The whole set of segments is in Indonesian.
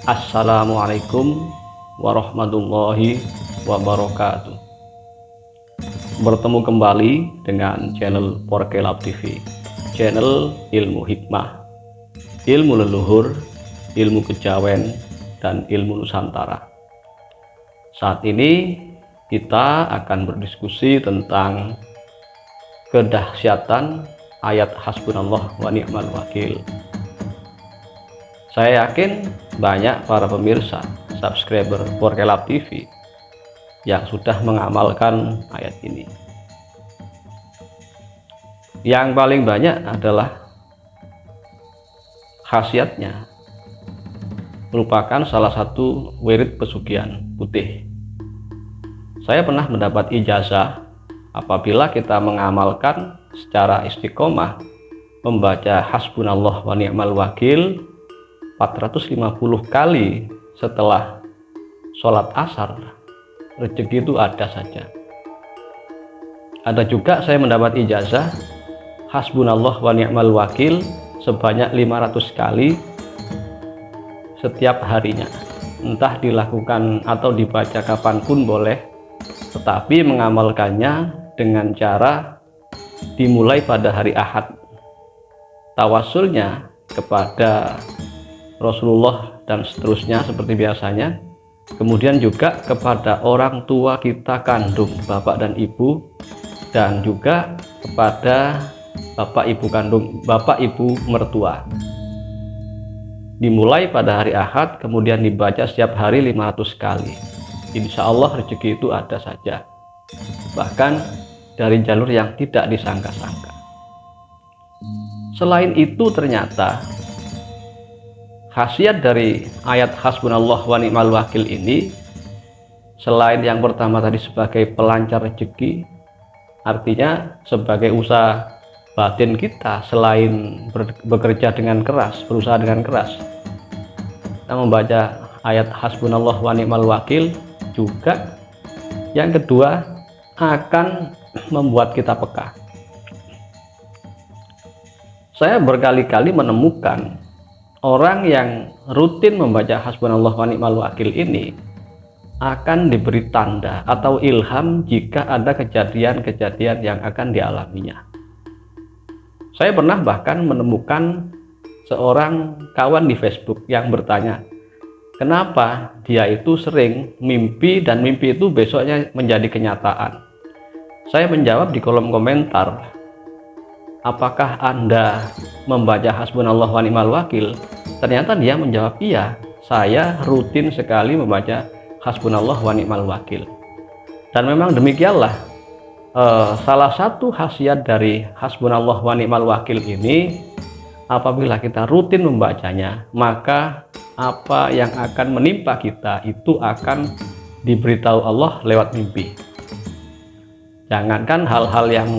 Assalamualaikum warahmatullahi wabarakatuh. Bertemu kembali dengan channel Porkelab TV, channel ilmu hikmah, ilmu leluhur, ilmu kejawen, dan ilmu Nusantara. Saat ini kita akan berdiskusi tentang kedahsyatan ayat hasbunallah wa ni'mal wakil. Saya yakin banyak para pemirsa, subscriber Porkelab TV yang sudah mengamalkan ayat ini. Yang paling banyak adalah khasiatnya merupakan salah satu wirid pesugihan putih. Saya pernah mendapat ijazah apabila kita mengamalkan secara istiqomah membaca hasbunallah wa ni'mal wakil 450 kali setelah sholat asar, rezeki itu ada saja. Ada juga saya mendapat ijazah hasbunallah wa ni'mal wakil sebanyak 500 kali setiap harinya. Entah dilakukan atau dibaca kapanpun boleh, tetapi mengamalkannya dengan cara dimulai pada hari Ahad. Tawasulnya kepada Rasulullah dan seterusnya seperti biasanya. Kemudian juga kepada orang tua kita kandung, bapak dan ibu, dan juga kepada bapak ibu kandung, bapak ibu mertua. Dimulai pada hari Ahad, kemudian dibaca setiap hari 500 kali. Insya Allah rezeki itu ada saja, bahkan dari jalur yang tidak disangka-sangka. Selain itu, ternyata khasiat dari ayat hasbunallah wa ni'mal wakil ini, selain yang pertama tadi sebagai pelancar rezeki, artinya sebagai usaha batin kita, selain bekerja dengan keras, berusaha dengan keras, kita membaca ayat hasbunallah wa ni'mal wakil, juga yang kedua akan membuat kita peka. Saya berkali-kali menemukan orang yang rutin membaca hasbunallah wa ni'mal wakil ini akan diberi tanda atau ilham jika ada kejadian-kejadian yang akan dialaminya. Saya pernah bahkan menemukan seorang kawan di Facebook yang bertanya, kenapa dia itu sering mimpi dan mimpi itu besoknya menjadi kenyataan. Saya menjawab di kolom komentar, apakah Anda membaca hasbunallah wa ni'mal wakil? Ternyata dia menjawab, iya, saya rutin sekali membaca hasbunallah wa ni'mal wakil. Dan memang demikianlah, salah satu khasiat dari hasbunallah wa ni'mal wakil ini, apabila kita rutin membacanya, maka apa yang akan menimpa kita itu akan diberitahu Allah lewat mimpi. Jangankan hal-hal yang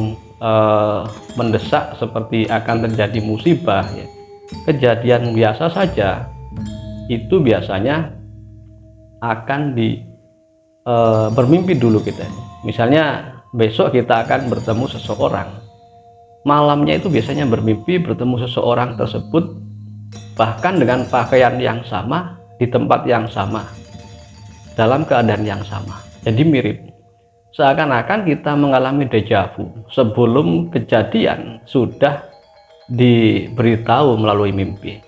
mendesak seperti akan terjadi musibah, ya, kejadian biasa saja itu biasanya akan bermimpi dulu kita. Misalnya besok kita akan bertemu seseorang, malamnya itu biasanya bermimpi bertemu seseorang tersebut, bahkan dengan pakaian yang sama, di tempat yang sama, dalam keadaan yang sama. Jadi mirip, seakan-akan kita mengalami dejavu sebelum kejadian sudah diberitahu melalui mimpi.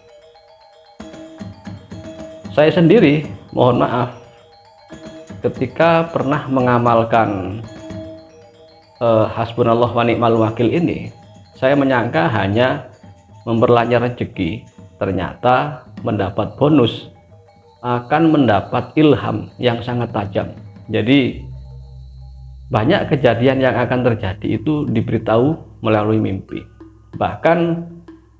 Saya sendiri, mohon maaf, ketika pernah mengamalkan hasbunallah wa ni'mal wakil ini, saya menyangka hanya memperlancar rezeki, ternyata mendapat bonus, akan mendapat ilham yang sangat tajam. Jadi banyak kejadian yang akan terjadi itu diberitahu melalui mimpi. Bahkan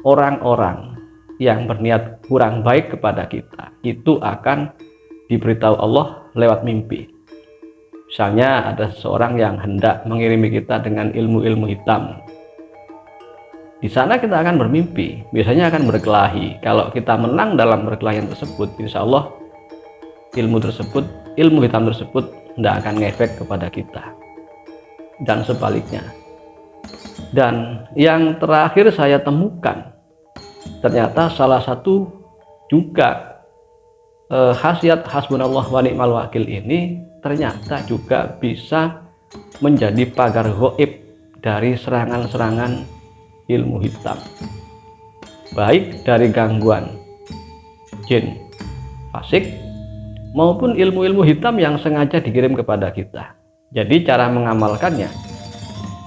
orang-orang yang berniat kurang baik kepada kita itu akan diberitahu Allah lewat mimpi. Misalnya ada seseorang yang hendak mengirimi kita dengan ilmu-ilmu hitam. Di sana kita akan bermimpi, biasanya akan berkelahi. Kalau kita menang dalam perkelahian tersebut, insya Allah ilmu hitam tersebut tidak akan ngefek kepada kita, dan sebaliknya. Dan yang terakhir saya temukan, ternyata salah satu juga khasiat hasbunallah wa ni'mal wakil ini ternyata juga bisa menjadi pagar gaib dari serangan-serangan ilmu hitam, baik dari gangguan jin fasik maupun ilmu-ilmu hitam yang sengaja dikirim kepada kita. Jadi cara mengamalkannya,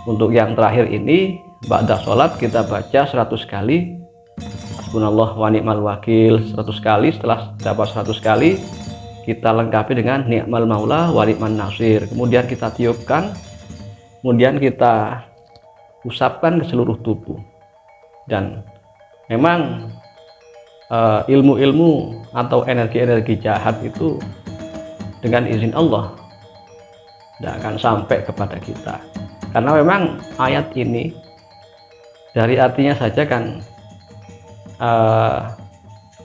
untuk yang terakhir ini, ba'da sholat kita baca 100 kali hasbunallah wa ni'mal wakil 100 kali. Setelah dapat 100 kali, kita lengkapi dengan ni'mal maula wa ni'man nasir. Kemudian kita tiupkan, kemudian kita usapkan ke seluruh tubuh. Dan memang ilmu-ilmu atau energi-energi jahat itu dengan izin Allah tidak akan sampai kepada kita, karena memang ayat ini dari artinya saja kan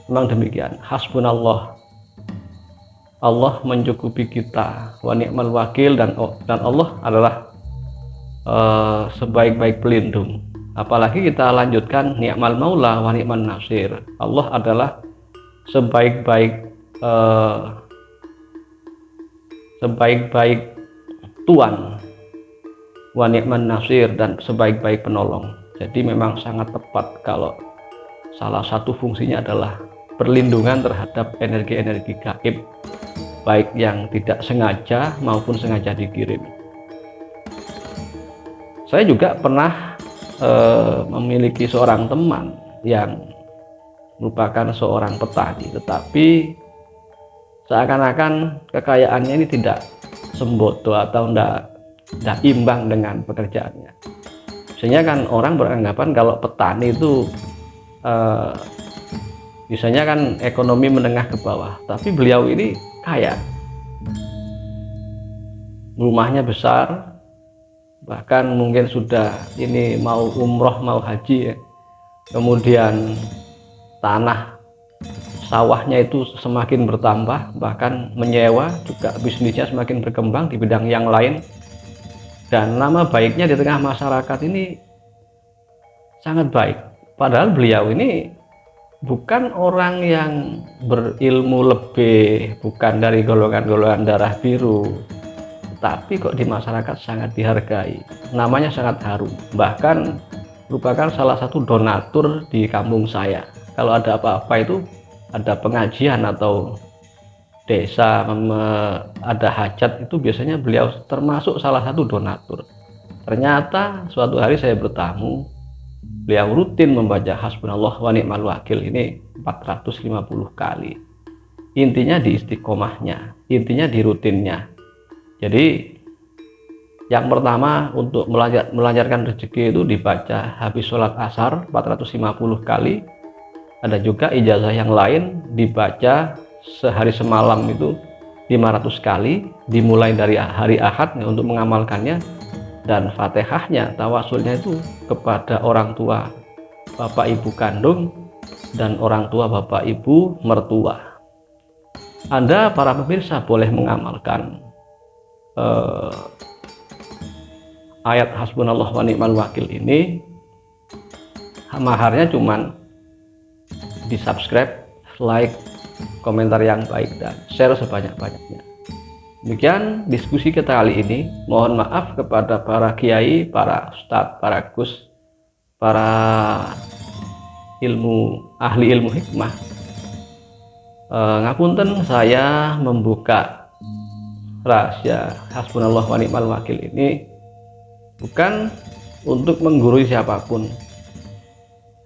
memang demikian. Hasbunallah, Allah mencukupi kita, wa ni'mal wakil, dan Allah adalah sebaik-baik pelindung. Apalagi kita lanjutkan ni'mal maula wa ni'man nasir, Allah adalah sebaik-baik Tuhan, wa ni'man nasir, dan sebaik-baik penolong. Jadi memang sangat tepat kalau salah satu fungsinya adalah perlindungan terhadap energi-energi gaib, baik yang tidak sengaja maupun sengaja dikirim. Saya juga pernah memiliki seorang teman yang merupakan seorang petani, tetapi seakan-akan kekayaannya ini tidak sembodo atau tidak imbang dengan pekerjaannya. Biasanya kan orang beranggapan kalau petani itu biasanya kan ekonomi menengah ke bawah, tapi beliau ini kaya, rumahnya besar, bahkan mungkin sudah ini mau umroh mau haji ya. Kemudian tanah sawahnya itu semakin bertambah, bahkan menyewa juga, bisnisnya semakin berkembang di bidang yang lain, dan nama baiknya di tengah masyarakat ini sangat baik. Padahal beliau ini bukan orang yang berilmu lebih, bukan dari golongan-golongan darah biru, tapi kok di masyarakat sangat dihargai, namanya sangat harum, bahkan merupakan salah satu donatur di kampung saya. Kalau ada apa-apa itu, ada pengajian atau desa ada hajat, itu biasanya beliau termasuk salah satu donatur. Ternyata suatu hari saya bertamu, beliau rutin membaca hasbunallah wa ni'mal wakil ini 450 kali. Intinya di istiqomahnya, intinya di rutinnya. Jadi yang pertama, untuk melancarkan rezeki itu dibaca habis sholat asar 450 kali. Ada juga ijazah yang lain dibaca sehari semalam itu 500 kali, dimulai dari hari Ahad untuk mengamalkannya. Dan Fatihahnya, tawasulnya itu kepada orang tua bapak ibu kandung dan orang tua bapak ibu mertua. Anda para pemirsa boleh mengamalkan ayat hasbunallah wa ni'mal wakil ini. Maharnya cuman di subscribe, like, komentar yang baik, dan share sebanyak-banyaknya. Demikian diskusi kita kali ini. Mohon maaf kepada para kiai, para ustadz, para gus, para ahli ilmu hikmah. Ngapunten, saya membuka rahasia hasbunallah wa ni'mal wakil ini bukan untuk menggurui siapapun,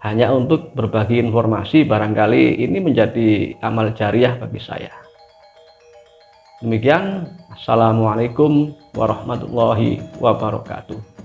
hanya untuk berbagi informasi. Barangkali ini menjadi amal jariah bagi saya. Demikian, assalamualaikum warahmatullahi wabarakatuh.